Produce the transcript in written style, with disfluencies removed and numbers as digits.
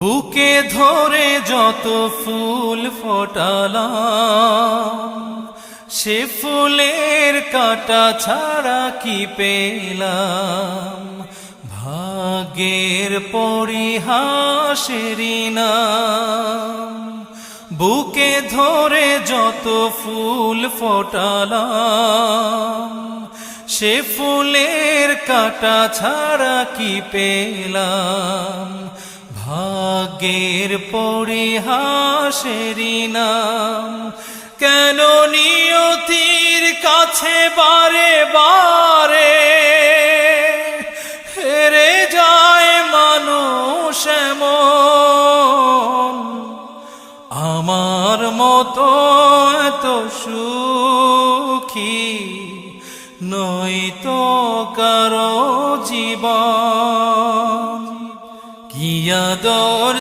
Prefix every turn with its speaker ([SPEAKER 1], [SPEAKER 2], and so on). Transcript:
[SPEAKER 1] বুকে ধরে যত ফুল ফোটালাম, সে ফুলের কাঁটা ছাড়া কি পেলাম। ভাগ্যের পরিহাসেরই নাম। বুকে ধরে যত ফুল ফোটালাম, সে ফুলের কাঁটা ছাড়া কি পেলাম। ভাগ্যের পরিহাসেরই নাম। কেন নিয়তির কাছে বারে বারে হেরে যায় মানুষ এমন। আমার মতো এত সুখী নয়তো কারো জীবন। কি আদর